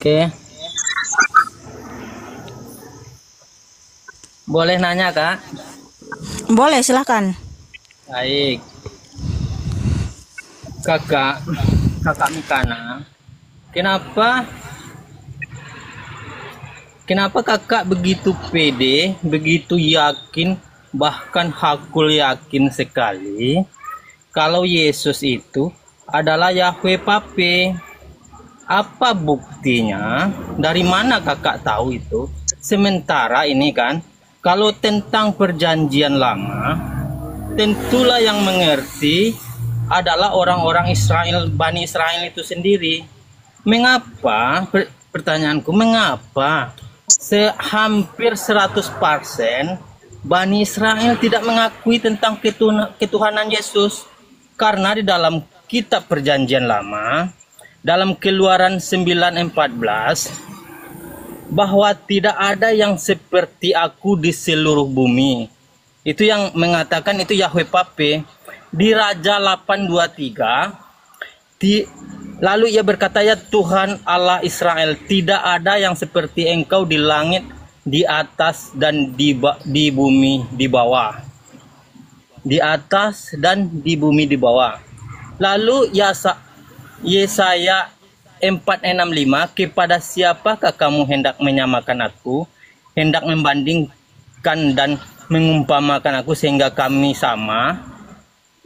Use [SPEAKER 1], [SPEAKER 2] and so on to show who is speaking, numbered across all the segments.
[SPEAKER 1] Oke, boleh nanya Kak?
[SPEAKER 2] Boleh, silakan.
[SPEAKER 1] Baik, Kakak, Kakak Mikana, kenapa kenapa Kakak begitu pede, begitu yakin, bahkan hakul yakin sekali kalau Yesus itu adalah Yahweh Pape? Apa buktinya? Dari mana Kakak tahu itu? Sementara ini kan, kalau tentang perjanjian lama, tentulah yang mengerti adalah orang-orang Israel, Bani Israel itu sendiri. Mengapa, pertanyaanku, mengapa hampir 100% Bani Israel tidak mengakui tentang ketuhanan Yesus? Karena di dalam kitab perjanjian lama, dalam Keluaran 9:14, bahwa tidak ada yang seperti aku di seluruh bumi. Itu yang mengatakan itu Yahweh Pape. Di Raja 8:23, lalu ia berkata, ya Tuhan Allah Israel, tidak ada yang seperti engkau di langit, di atas, dan di bumi di bawah. Di atas dan di bumi di bawah. Lalu Yesaya 4:65, kepada siapakah kamu hendak menyamakan aku, hendak membandingkan dan mengumpamakan aku sehingga kami sama?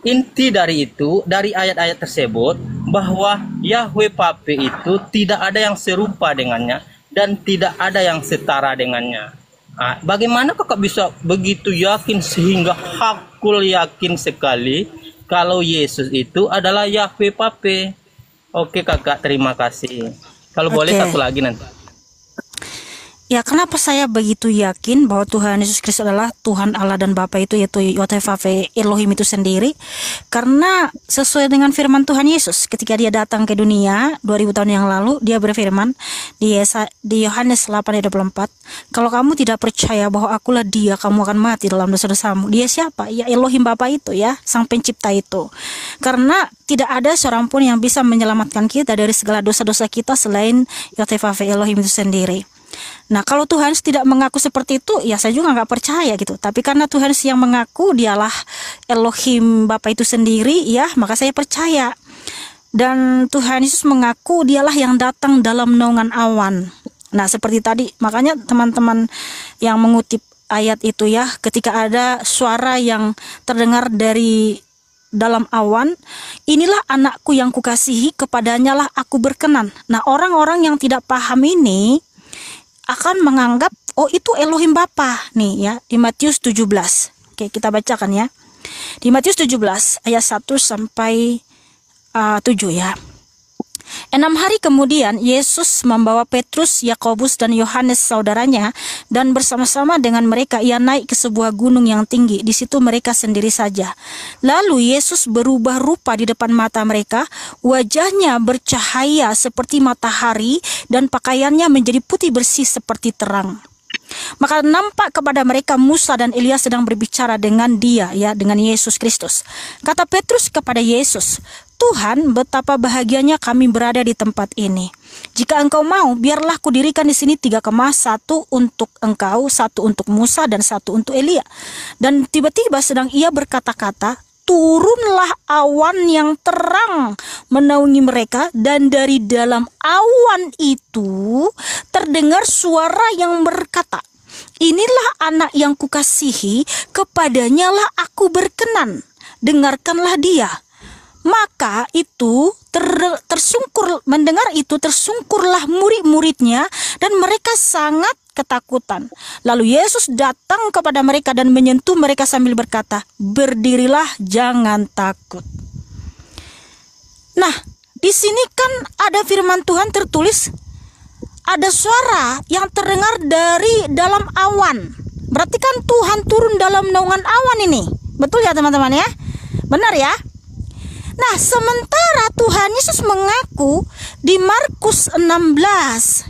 [SPEAKER 1] Inti dari itu, dari ayat-ayat tersebut, bahwa Yahweh Pape itu tidak ada yang serupa dengannya dan tidak ada yang setara dengannya. Nah, bagaimana kakak bisa begitu yakin sehingga hakul yakin sekali kalau Yesus itu adalah Yahweh Pape? Oke kakak, terima kasih. Kalau boleh
[SPEAKER 2] Oke.
[SPEAKER 1] satu lagi nanti.
[SPEAKER 2] Ya, kenapa saya begitu yakin bahwa Tuhan Yesus Kristus adalah Tuhan Allah dan Bapa itu, yaitu Yotevave Elohim itu sendiri? Karena sesuai dengan firman Tuhan Yesus ketika dia datang ke dunia 2000 tahun yang lalu, dia berfirman di Yohanes 8:24, kalau kamu tidak percaya bahwa akulah dia, kamu akan mati dalam dosa-dosamu. Dia siapa? Ya Elohim Bapa itu, ya, sang pencipta itu. Karena tidak ada seorang pun yang bisa menyelamatkan kita dari segala dosa-dosa kita selain Yotevave Elohim itu sendiri. Nah, kalau Tuhan tidak mengaku seperti itu, ya saya juga nggak percaya gitu. Tapi karena Tuhan yang mengaku dialah Elohim Bapa itu sendiri, ya, maka saya percaya. Dan Tuhan Yesus mengaku dialah yang datang dalam naungan awan. Nah, seperti tadi, makanya teman-teman yang mengutip ayat itu, ya, ketika ada suara yang terdengar dari dalam awan, inilah anakku yang kukasihi, kepadanya lah aku berkenan. Nah, orang-orang yang tidak paham ini akan menganggap, oh itu Elohim Bapa nih, ya, di Matius 17. Oke, kita bacakan ya. Di Matius 17 ayat 1 sampai 7 ya. 6 hari kemudian Yesus membawa Petrus, Yakobus dan Yohanes saudaranya, dan bersama-sama dengan mereka ia naik ke sebuah gunung yang tinggi. Di situ mereka sendiri saja. Lalu Yesus berubah rupa di depan mata mereka, wajahnya bercahaya seperti matahari dan pakaiannya menjadi putih bersih seperti terang. Maka nampak kepada mereka Musa dan Elia sedang berbicara dengan dia, ya, dengan Yesus Kristus. Kata Petrus kepada Yesus, Tuhan, betapa bahagianya kami berada di tempat ini. Jika engkau mau, biarlah kudirikan di sini 3 kemah, satu untuk engkau, satu untuk Musa, dan satu untuk Elia. Dan tiba-tiba sedang ia berkata-kata, turunlah awan yang terang menaungi mereka, dan dari dalam awan itu terdengar suara yang berkata, inilah anak yang kukasihi, kepadanya lah aku berkenan, dengarkanlah dia. Maka itu mendengar itu tersungkurlah murid-muridnya, dan mereka sangat ketakutan. Lalu Yesus datang kepada mereka dan menyentuh mereka sambil berkata, berdirilah, jangan takut. Nah, di sini kan ada firman Tuhan tertulis, ada suara yang terdengar dari dalam awan. Berarti kan Tuhan turun dalam naungan awan ini. Betul ya teman-teman ya? Benar ya? Nah, sementara Tuhan Yesus mengaku di Markus 16.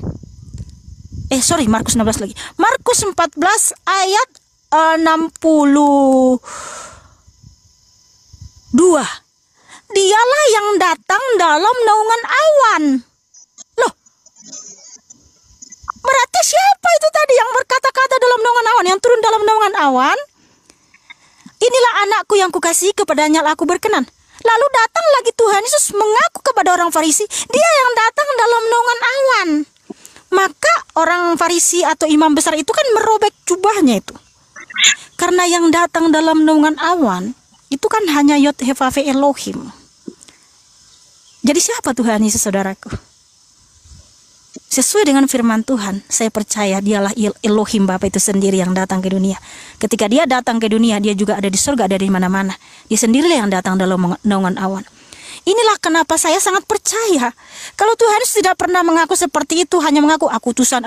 [SPEAKER 2] Markus 16 lagi. Markus 14 ayat 62. Dialah yang datang dalam naungan awan. Loh, awan, inilah anakku yang kukasihi, kepadanya aku berkenan. Lalu datang lagi Tuhan Yesus mengaku kepada orang Farisi, dia yang datang dalam naungan awan. Maka orang Farisi atau imam besar itu kan merobek jubahnya itu. Karena yang datang dalam naungan awan itu kan hanya Yod-Heh-Vav-He Elohim. Jadi siapa Tuhan Yesus, saudaraku? Sesuai dengan firman Tuhan, saya percaya dialah Elohim Bapa itu sendiri yang datang ke dunia. Ketika dia datang ke dunia, dia juga ada di surga, ada di mana-mana. Dia sendirilah yang datang dalam naungan awan. Inilah kenapa saya sangat percaya. Kalau Tuhan Yesus tidak pernah mengaku seperti itu, hanya mengaku aku utusan.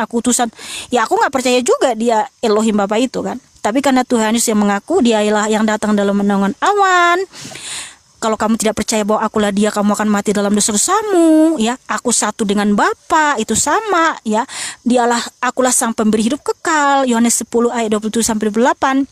[SPEAKER 2] Ya aku gak percaya juga dia Elohim Bapa itu kan. Tapi karena Tuhan Yesus yang mengaku dialah yang datang dalam naungan awan. Kalau kamu tidak percaya bahwa akulah dia, kamu akan mati dalam dosa-dosamu, ya. Aku satu dengan Bapa, itu sama, ya. Akulah sang pemberi hidup kekal. Yohanes 10 ayat 27 sampai 28.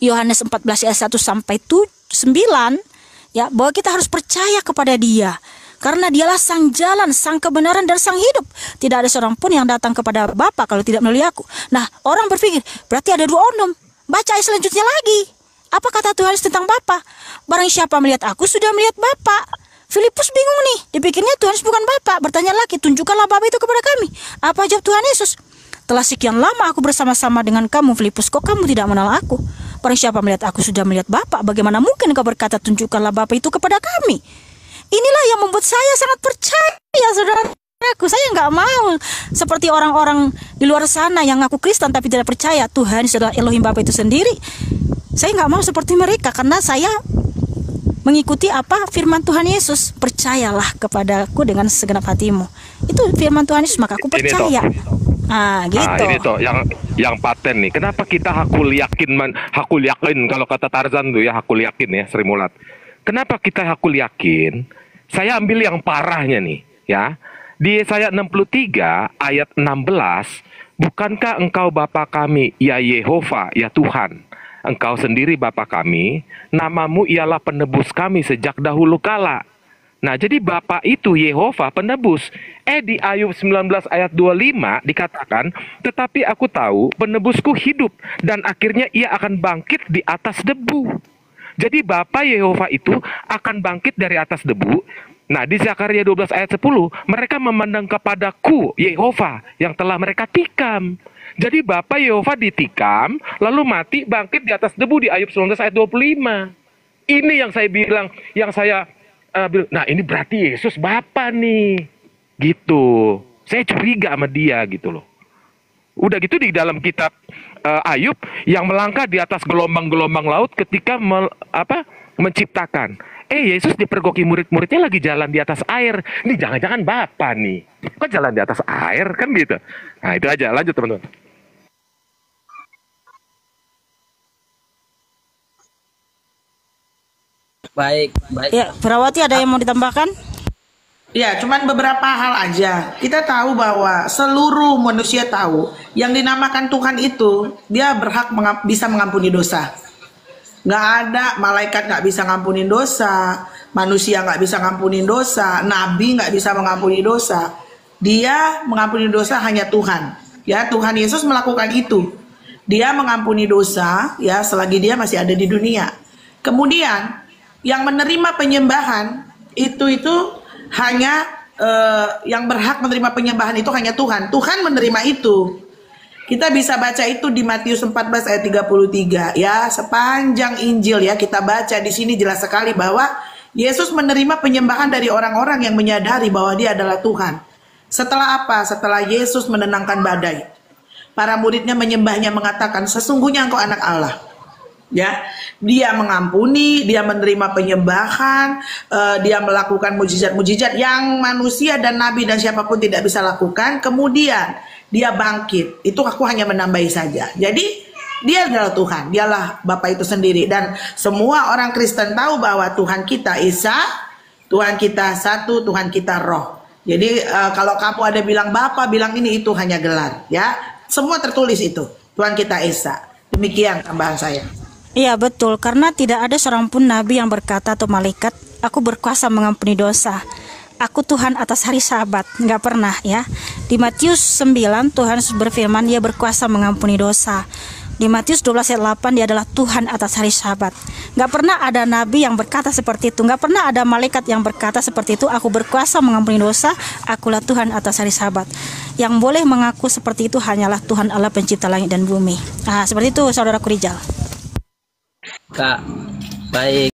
[SPEAKER 2] Yohanes 14 ayat 1 sampai 9, ya, bahwa kita harus percaya kepada dia. Karena dialah sang jalan, sang kebenaran, dan sang hidup. Tidak ada seorang pun yang datang kepada Bapa kalau tidak melalui aku. Nah, orang berpikir, berarti ada dua ondom. Baca ayat selanjutnya lagi. Apa kata Tuhan tentang Bapa? Barang siapa melihat aku sudah melihat Bapa. Filipus bingung nih, dipikirnya Tuhan bukan Bapa. Bertanya lagi, tunjukkanlah Bapa itu kepada kami. Apa jawab Tuhan Yesus? Telah sekian lama aku bersama-sama dengan kamu, Filipus, kok kamu tidak mengenal aku? Barang siapa melihat aku sudah melihat Bapa. Bagaimana mungkin kau berkata tunjukkanlah Bapa itu kepada kami? Inilah yang membuat saya sangat percaya, saudaraku. Saya nggak mau seperti orang-orang di luar sana yang ngaku Kristen tapi tidak percaya Tuhan adalah Elohim Bapa itu sendiri. Saya nggak mau seperti mereka, karena saya mengikuti apa firman Tuhan Yesus. Percayalah kepadaku dengan segenap hatimu. Itu firman Tuhan Yesus, maka aku percaya. Gitu.
[SPEAKER 3] Ini toh yang paten nih. Kenapa kita hakul yakin kalau kata Tarzan tuh ya, hakul yakin ya, Sri Mulat. Kenapa kita hakul yakin? Saya ambil yang parahnya nih, ya. Di Yesaya 63 ayat 16, bukankah engkau Bapa kami, ya Yehova, ya Tuhan? Engkau sendiri Bapa kami, namamu ialah penebus kami sejak dahulu kala. Nah, jadi Bapa itu Yehova penebus. Di Ayub 19 ayat 25 dikatakan, tetapi aku tahu penebusku hidup dan akhirnya ia akan bangkit di atas debu. Jadi Bapa Yehova itu akan bangkit dari atas debu. Nah, di Zakaria 12 ayat 10, mereka memandang kepadaku Yehova yang telah mereka tikam. Jadi Bapa Yehova ditikam, lalu mati, bangkit di atas debu di Ayub 19 ayat 25. Ini yang saya bilang, nah ini berarti Yesus Bapa nih. Gitu. Saya curiga sama dia gitu loh. Udah gitu di dalam kitab Ayub yang melangkah di atas gelombang-gelombang laut ketika menciptakan. Yesus dipergoki murid-muridnya lagi jalan di atas air. Ini jangan-jangan Bapa nih. Kok jalan di atas air kan gitu. Nah, itu aja. Lanjut teman-teman.
[SPEAKER 1] Baik.
[SPEAKER 2] Ya, Perawati ada yang mau ditambahkan?
[SPEAKER 4] Ya, cuman beberapa hal aja. Kita tahu bahwa seluruh manusia tahu yang dinamakan Tuhan itu dia berhak bisa mengampuni dosa. Nggak ada malaikat nggak bisa ngampunin dosa, manusia nggak bisa ngampunin dosa, nabi nggak bisa mengampuni dosa. Dia mengampuni dosa hanya Tuhan. Ya, Tuhan Yesus melakukan itu. Dia mengampuni dosa ya selagi dia masih ada di dunia. Kemudian yang menerima penyembahan itu hanya yang berhak menerima penyembahan itu hanya Tuhan. Tuhan menerima itu. Kita bisa baca itu di Matius 14 ayat 33 ya, sepanjang Injil ya kita baca di sini jelas sekali bahwa Yesus menerima penyembahan dari orang-orang yang menyadari bahwa dia adalah Tuhan. Setelah apa? Setelah Yesus menenangkan badai. Para muridnya menyembahnya mengatakan, sesungguhnya engkau anak Allah. Ya, dia mengampuni, dia menerima penyembahan, dia melakukan mujizat-mujizat yang manusia dan nabi dan siapapun tidak bisa lakukan. Kemudian dia bangkit. Itu aku hanya menambahi saja. Jadi dia adalah Tuhan, dialah Bapa itu sendiri. Dan semua orang Kristen tahu bahwa Tuhan kita Esa, Tuhan kita satu, Tuhan kita Roh. Jadi kalau kamu ada bilang Bapa, bilang ini, itu hanya gelar. Ya, semua tertulis itu. Tuhan kita Esa. Demikian tambahan saya.
[SPEAKER 2] Iya betul, karena tidak ada seorang pun nabi yang berkata atau malaikat, aku berkuasa mengampuni dosa. Aku Tuhan atas hari Sabat, nggak pernah ya. Di Matius 9 Tuhan berfirman dia berkuasa mengampuni dosa. Di Matius 12 ayat 8 dia adalah Tuhan atas hari Sabat. Gak pernah ada nabi yang berkata seperti itu. Gak pernah ada malaikat yang berkata seperti itu. Aku berkuasa mengampuni dosa, akulah Tuhan atas hari Sabat. Yang boleh mengaku seperti itu hanyalah Tuhan Allah pencipta langit dan bumi. Nah, seperti itu saudaraku Rijal.
[SPEAKER 1] Kak, baik.